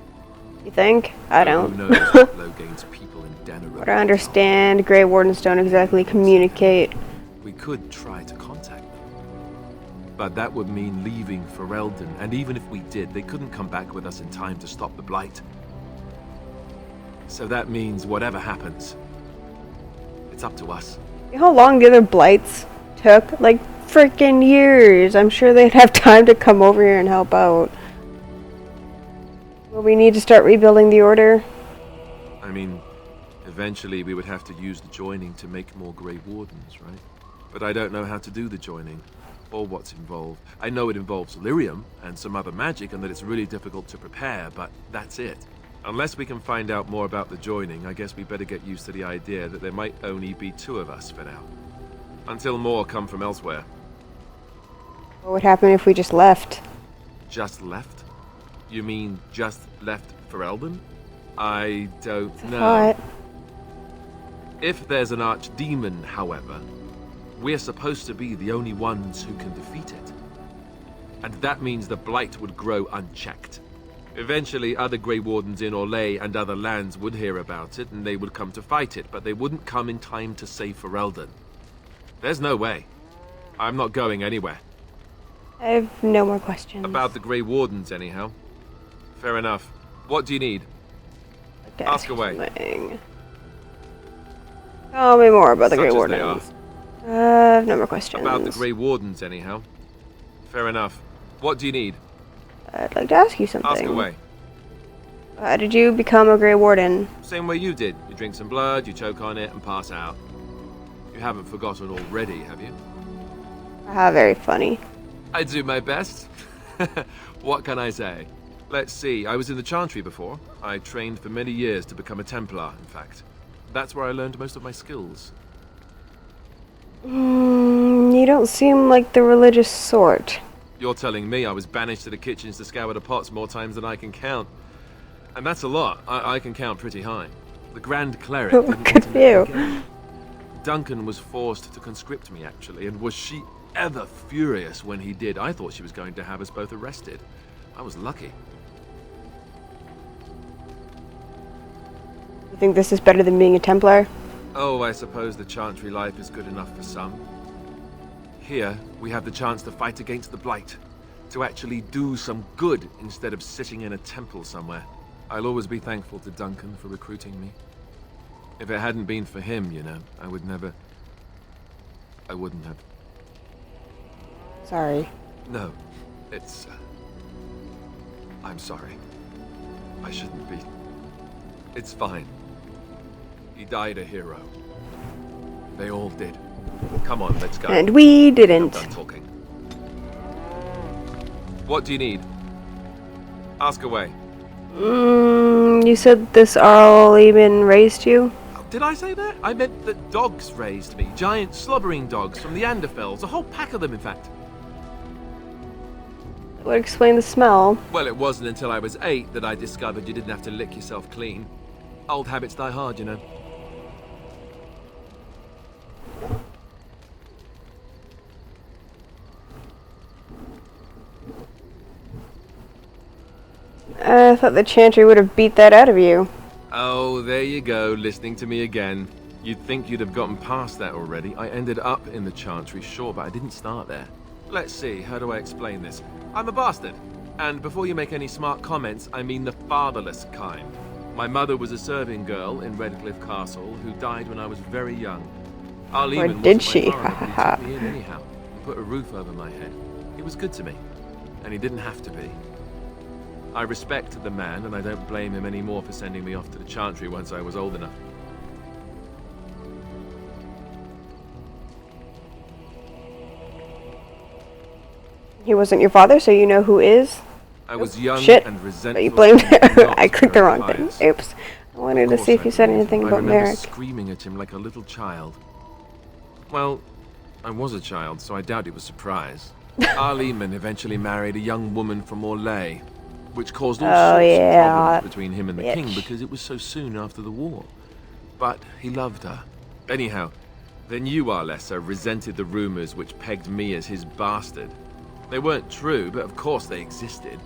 Speaker 1: You think? I don't.
Speaker 5: Who knows what Loghain's people in Denerim.
Speaker 1: What I understand, Grey Wardens don't exactly communicate.
Speaker 5: We could try to contact them. But that would mean leaving Ferelden, and even if we did, they couldn't come back with us in time to stop the Blight. So that means whatever happens, it's up to us.
Speaker 1: You know how long the other Blights took? Like, freaking years. I'm sure they'd have time to come over here and help out. Will we need to start rebuilding the Order?
Speaker 5: I mean, eventually we would have to use the joining to make more Grey Wardens, right? But I don't know how to do the joining, or what's involved. I know it involves lyrium and some other magic, and that it's really difficult to prepare, but that's it. Unless we can find out more about the joining, I guess we better get used to the idea that there might only be two of us for now. Until more come from elsewhere.
Speaker 1: What would happen if we just left?
Speaker 5: Just left? You mean just left Ferelden? I don't know.
Speaker 1: What?
Speaker 5: If there's an archdemon, however, we're supposed to be the only ones who can defeat it. And that means the Blight would grow unchecked. Eventually, other Grey Wardens in Orlais and other lands would hear about it, and they would come to fight it, but they wouldn't come in time to save Ferelden. There's no way. I'm not going anywhere.
Speaker 1: I have no more questions.
Speaker 5: About the Grey Wardens, anyhow. Fair enough. What do you need?
Speaker 1: to
Speaker 5: Ask
Speaker 1: you
Speaker 5: away.
Speaker 1: something. Tell me more about the Grey
Speaker 5: Such as they
Speaker 1: Wardens. I have no more questions.
Speaker 5: About the Grey Wardens, anyhow. Fair enough. What do you need?
Speaker 1: I'd like to ask you something.
Speaker 5: Ask away.
Speaker 1: How did you become a Grey Warden?
Speaker 5: Same way you did. You drink some blood, you choke on it, and pass out. You haven't forgotten already, have you?
Speaker 1: Ah, very funny.
Speaker 5: I do my best. What can I say? Let's see, I was in the Chantry before. I trained for many years to become a Templar, in fact. That's where I learned most of my skills.
Speaker 1: You don't seem like the religious sort.
Speaker 5: You're telling me I was banished to the kitchens to scour the pots more times than I can count. And that's a lot. I can count pretty high. The Grand Cleric didn't
Speaker 1: Good
Speaker 5: want to
Speaker 1: for
Speaker 5: let
Speaker 1: you.
Speaker 5: me go. Duncan was forced to conscript me, actually, and was she ever furious when he did. I thought she was going to have us both arrested. I was lucky.
Speaker 1: You think this is better than being a Templar?
Speaker 5: Oh, I suppose the Chantry life is good enough for some. Here, we have the chance to fight against the Blight. To actually do some good instead of sitting in a temple somewhere. I'll always be thankful to Duncan for recruiting me. If it hadn't been for him, you know, I wouldn't have.
Speaker 1: Sorry.
Speaker 5: No, it's... I'm sorry. I shouldn't be. It's fine. He died a hero. They all did. Come on, let's go.
Speaker 1: And we
Speaker 5: I'm
Speaker 1: didn't.
Speaker 5: done talking. What do you need? Ask away.
Speaker 1: You said this Arl even raised you?
Speaker 5: Did I say that? I meant that dogs raised me. Giant slobbering dogs from the Anderfels. A whole pack of them, in fact.
Speaker 1: That would explain the smell.
Speaker 5: Well, it wasn't until I was 8 that I discovered you didn't have to lick yourself clean. Old habits die hard, you know.
Speaker 1: I thought the Chantry would have beat that out of you.
Speaker 5: Oh, there you go, listening to me again. You'd think you'd have gotten past that already. I ended up in the Chantry, sure, but I didn't start there. Let's see, how do I explain this? I'm a bastard. And before you make any smart comments, I mean the fatherless kind. My mother was a serving girl in Redcliffe Castle who died when I was very young.
Speaker 1: Or did she?
Speaker 5: Took me in anyhow and put a roof over my head. He was good to me, and he didn't have to be. I respect the man, and I don't blame him anymore for sending me off to the Chantry once I was old enough.
Speaker 1: He wasn't your father, so you know who is?
Speaker 5: I was young
Speaker 1: Shit.
Speaker 5: and resentful.
Speaker 1: But you blamed
Speaker 5: and not
Speaker 1: I clicked the
Speaker 5: very
Speaker 1: wrong thing.
Speaker 5: pious.
Speaker 1: Oops. I wanted to
Speaker 5: Of course
Speaker 1: see if
Speaker 5: I
Speaker 1: you said
Speaker 5: did.
Speaker 1: anything
Speaker 5: I
Speaker 1: about
Speaker 5: remember
Speaker 1: Merrick.
Speaker 5: screaming at him like a little child. Well, I was a child, so I doubt he was surprised. Arleman eventually married a young woman from Orlais, which caused all sorts of problems between him and the king because it was so soon after the war. But he loved her. Anyhow, then you, Arlessa, resented the rumors which pegged me as his bastard. They weren't true, but of course they existed.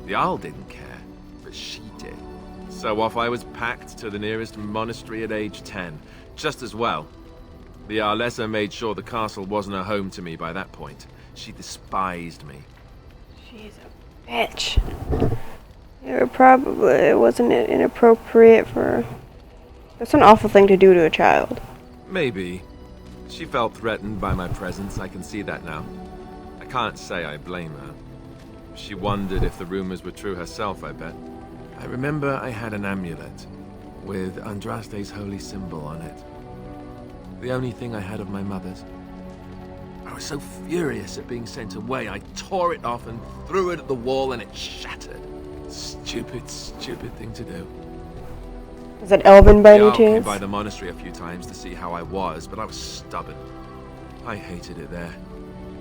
Speaker 5: The Arl didn't care, but she did. So off I was packed to the nearest monastery at age 10, just as well. The Arlessa made sure the castle wasn't a home to me by that point. She despised me.
Speaker 1: She's a bitch. It wasn't inappropriate for... That's an awful thing to do to a child.
Speaker 5: Maybe. She felt threatened by my presence, I can see that now. I can't say I blame her. She wondered if the rumors were true herself, I bet. I remember I had an amulet with Andraste's holy symbol on it. The only thing I had of my mother's. I was so furious at being sent away, I tore it off and threw it at the wall and it shattered. Stupid, stupid thing to do.
Speaker 1: Is it Elvin by
Speaker 5: The
Speaker 1: any
Speaker 5: Arl came
Speaker 1: chance?
Speaker 5: by the monastery a few times to see how I was, but I was stubborn. I hated it there,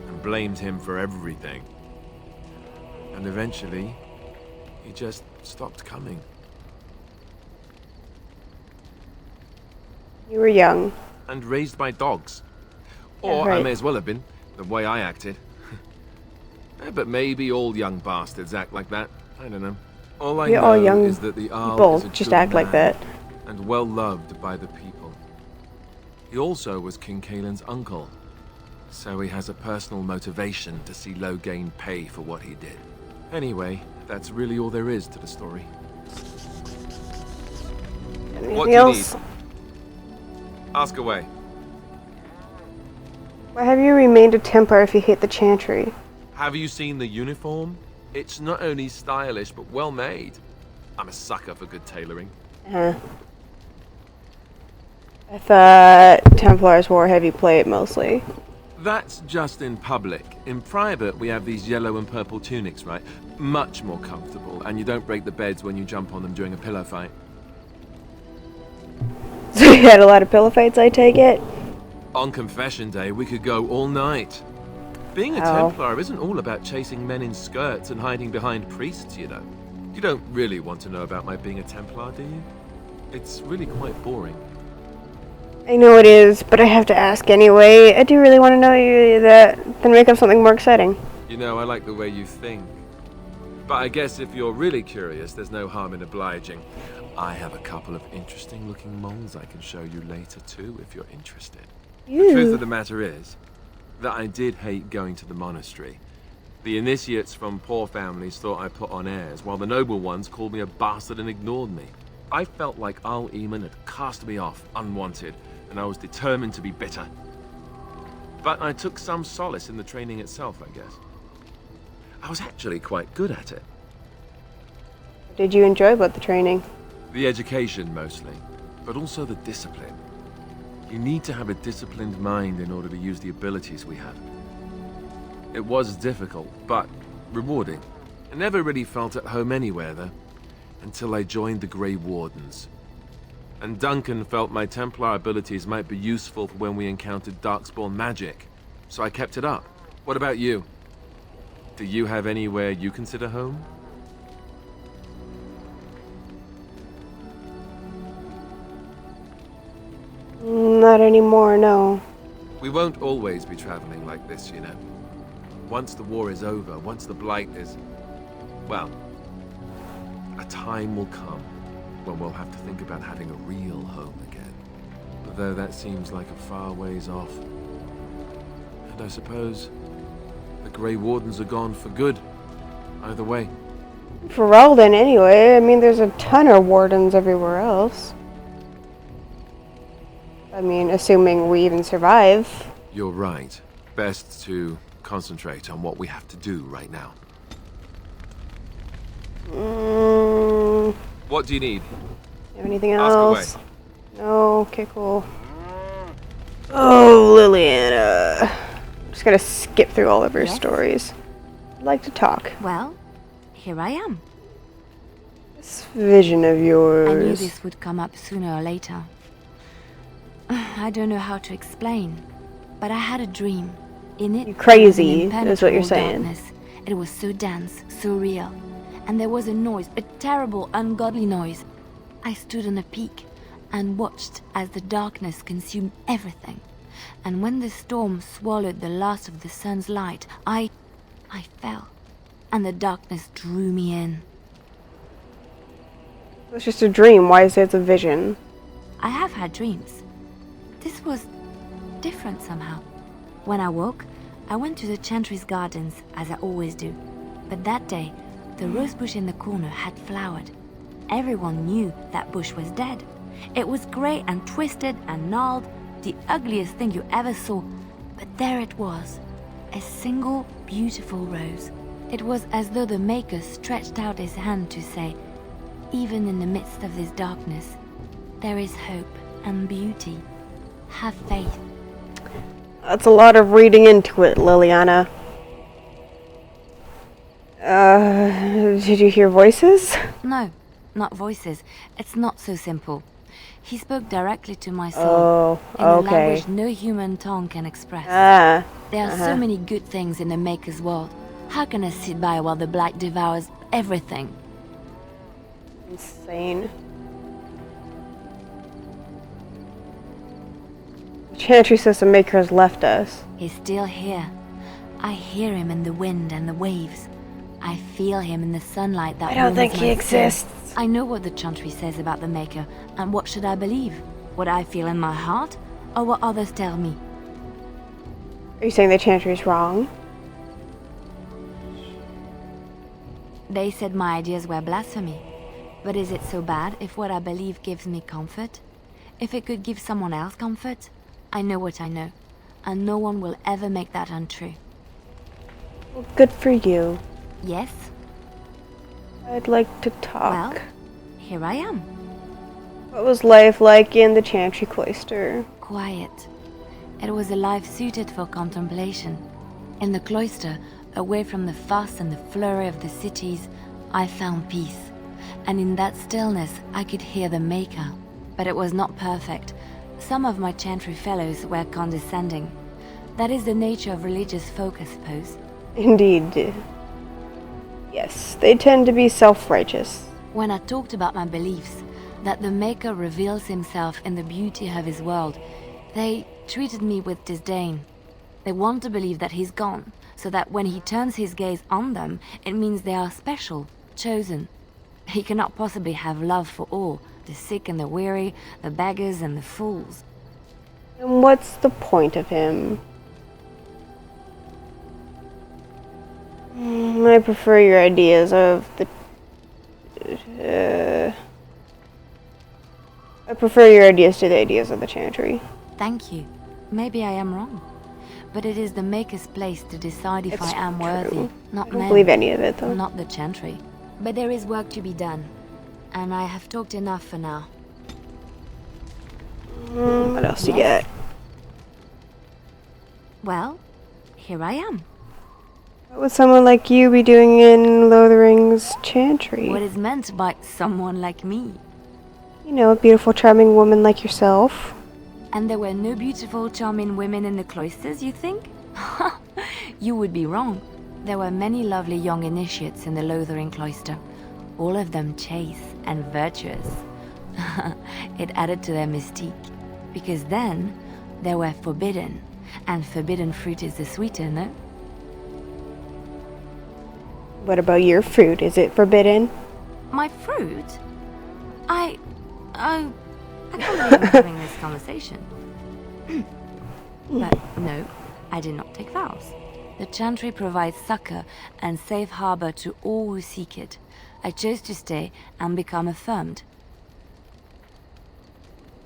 Speaker 5: and blamed him for everything. And eventually, he just stopped coming.
Speaker 1: You were young.
Speaker 5: And raised by dogs. Or
Speaker 1: Yeah,
Speaker 5: I
Speaker 1: right.
Speaker 5: may as well have been, the way I acted. But maybe all young bastards act like that. I don't know. All I
Speaker 1: We're
Speaker 5: know
Speaker 1: all young
Speaker 5: is that the Arl
Speaker 1: people
Speaker 5: is a
Speaker 1: just
Speaker 5: good
Speaker 1: act like
Speaker 5: man,
Speaker 1: that.
Speaker 5: and well loved by the people. He also was King Kaelin's uncle, so he has a personal motivation to see Loghain pay for what he did. Anyway, that's really all there is to the story. What do you
Speaker 1: else?
Speaker 5: need? Ask away.
Speaker 1: Why have you remained a Templar if you hate the Chantry?
Speaker 5: Have you seen the uniform? It's not only stylish, but well made. I'm a sucker for good tailoring.
Speaker 1: I thought Templars wore heavy plate mostly.
Speaker 5: That's just in public. In private, we have these yellow and purple tunics, right? Much more comfortable, and you don't break the beds when you jump on them during a pillow fight.
Speaker 1: So you had a lot of pillow fights, I take it?
Speaker 5: On confession day, we could go all night. Being a
Speaker 1: Oh.
Speaker 5: Templar isn't all about chasing men in skirts and hiding behind priests, you know. You don't really want to know about my being a Templar, do you? It's really quite boring.
Speaker 1: I know it is, but I have to ask anyway. I do really want to know you that, then make up something more exciting.
Speaker 5: You know, I like the way you think. But I guess if you're really curious, there's no harm in obliging. I have a couple of interesting looking moles I can show you later too, if you're interested. The truth of the matter is that I did hate going to the monastery. The initiates from poor families thought I put on airs, while the noble ones called me a bastard and ignored me. I felt like Al-Eamon had cast me off, unwanted, and I was determined to be bitter. But I took some solace in the training itself, I guess. I was actually quite good at it.
Speaker 1: Did you enjoy about the training?
Speaker 5: The education, mostly, but also the discipline. You need to have a disciplined mind in order to use the abilities we have. It was difficult, but rewarding. I never really felt at home anywhere, though, until I joined the Grey Wardens. And Duncan felt my Templar abilities might be useful for when we encountered Darkspawn magic, so I kept it up. What about you? Do you have anywhere you consider home?
Speaker 1: Not anymore, no.
Speaker 5: We won't always be traveling like this, you know. Once the war is over, once the Blight is... well, a time will come when we'll have to think about having a real home again. Although that seems like a far ways off. And I suppose the Grey Wardens are gone for good. Either way.
Speaker 1: For Ralden, anyway. I mean, there's a ton of Wardens everywhere else. I mean, assuming we even survive.
Speaker 5: You're right. Best to concentrate on what we have to do right now. What do you need?
Speaker 1: Have anything
Speaker 5: Ask
Speaker 1: else?
Speaker 5: away.
Speaker 1: No? Okay, cool. Oh, Liliana. I'm just gonna skip through all of her
Speaker 8: Yes?
Speaker 1: stories. I'd like to talk.
Speaker 8: Well, here I am.
Speaker 1: This vision of
Speaker 8: I knew
Speaker 1: yours.
Speaker 8: this would come up sooner or later. I don't know how to explain, but I had a dream. In it,
Speaker 1: You crazy,
Speaker 8: there was an
Speaker 1: is what you're
Speaker 8: impenetrable
Speaker 1: saying.
Speaker 8: darkness. It was so dense, so real. And there was a noise, a terrible, ungodly noise. I stood on a peak and watched as the darkness consumed everything. And when the storm swallowed the last of the sun's light, I fell. And the darkness drew me in.
Speaker 1: It's just a dream. Why is it a vision?
Speaker 8: I have had dreams. This was different somehow. When I woke, I went to the Chantry's gardens, as I always do. But that day, the rose bush in the corner had flowered. Everyone knew that bush was dead. It was grey and twisted and gnarled, the ugliest thing you ever saw. But there it was, a single beautiful rose. It was as though the Maker stretched out his hand to say, even in the midst of this darkness, there is hope and beauty. Have faith.
Speaker 1: That's a lot of reading into it, Liliana. Did you hear voices?
Speaker 8: No, not voices. It's not so simple. He spoke directly to my soul.
Speaker 1: Oh,
Speaker 8: in a
Speaker 1: okay.
Speaker 8: language no human tongue can express.
Speaker 1: Ah,
Speaker 8: There are so many good things in the Maker's world. How can I sit by while the Blight devours everything?
Speaker 1: insane. Chantry says the Maker has left us.
Speaker 8: He's still here. I hear him in the wind and the waves. I feel him in the sunlight that
Speaker 1: I don't
Speaker 8: warms
Speaker 1: think he
Speaker 8: my skin.
Speaker 1: exists.
Speaker 8: I know what the Chantry says about the Maker, and what should I believe? What I feel in my heart, or what others tell me?
Speaker 1: Are you saying the Chantry is wrong?
Speaker 8: They said my ideas were blasphemy. But is it so bad if what I believe gives me comfort? If it could give someone else comfort? I know what I know, and no one will ever make that untrue.
Speaker 1: Well, good for you.
Speaker 8: Yes?
Speaker 1: I'd like to talk.
Speaker 8: Well, here I am.
Speaker 1: What was life like in the Chantry Cloister?
Speaker 8: Quiet. It was a life suited for contemplation. In the cloister, away from the fuss and the flurry of the cities, I found peace. And in that stillness, I could hear the Maker. But it was not perfect. Some of my Chantry fellows were condescending. That is the nature of religious folk, I suppose.
Speaker 1: Indeed. Yes, they tend to be self-righteous.
Speaker 8: When I talked about my beliefs, that the Maker reveals himself in the beauty of his world, they treated me with disdain. They want to believe that he's gone, so that when he turns his gaze on them, it means they are special, chosen. He cannot possibly have love for all, the sick and the weary, the beggars and the fools.
Speaker 1: And what's the point of him? I prefer your ideas of the... I prefer your ideas to the ideas of the Chantry.
Speaker 8: Thank you. Maybe I am wrong. But it is the Maker's place to decide if
Speaker 1: It's
Speaker 8: I am
Speaker 1: true.
Speaker 8: worthy,
Speaker 1: I
Speaker 8: not
Speaker 1: don't
Speaker 8: men.
Speaker 1: believe any of it, though.
Speaker 8: Not the Chantry. But there is work to be done. And I have talked enough for now.
Speaker 1: What else you
Speaker 8: Yes.
Speaker 1: got?
Speaker 8: Well, here I am.
Speaker 1: What would someone like you be doing in Lothering's Chantry?
Speaker 8: What is meant by someone like me?
Speaker 1: You know, a beautiful, charming woman like yourself.
Speaker 8: And there were no beautiful, charming women in the cloisters, you think? You would be wrong. There were many lovely young initiates in the Lothering cloister, all of them chaste and virtuous. It added to their mystique, because then they were forbidden, and forbidden fruit is the sweeter, no?
Speaker 1: What about your fruit? Is it forbidden?
Speaker 8: My fruit? I can't believe I'm having this conversation. But no, I did not take vows. The Chantry provides succor and safe harbor to all who seek it. I chose to stay and become affirmed.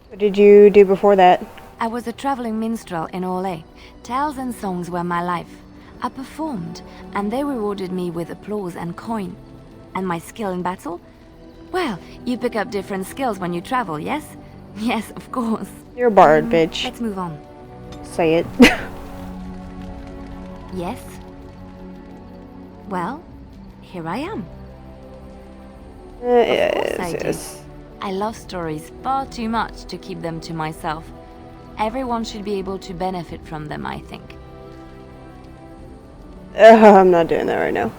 Speaker 1: What did you do before that?
Speaker 8: I was a traveling minstrel in Orlais. Tales and songs were my life. I performed, and they rewarded me with applause and coin. And my skill in battle? Well, you pick up different skills when you travel, yes? Yes, of course.
Speaker 1: You're a bard, bitch.
Speaker 8: Let's move on.
Speaker 1: Say it.
Speaker 8: Yes? Well, here I am.
Speaker 1: Yes,
Speaker 8: I do.
Speaker 1: yes.
Speaker 8: I love stories far too much to keep them to myself. Everyone should be able to benefit from them, I think.
Speaker 1: I'm not doing that right now.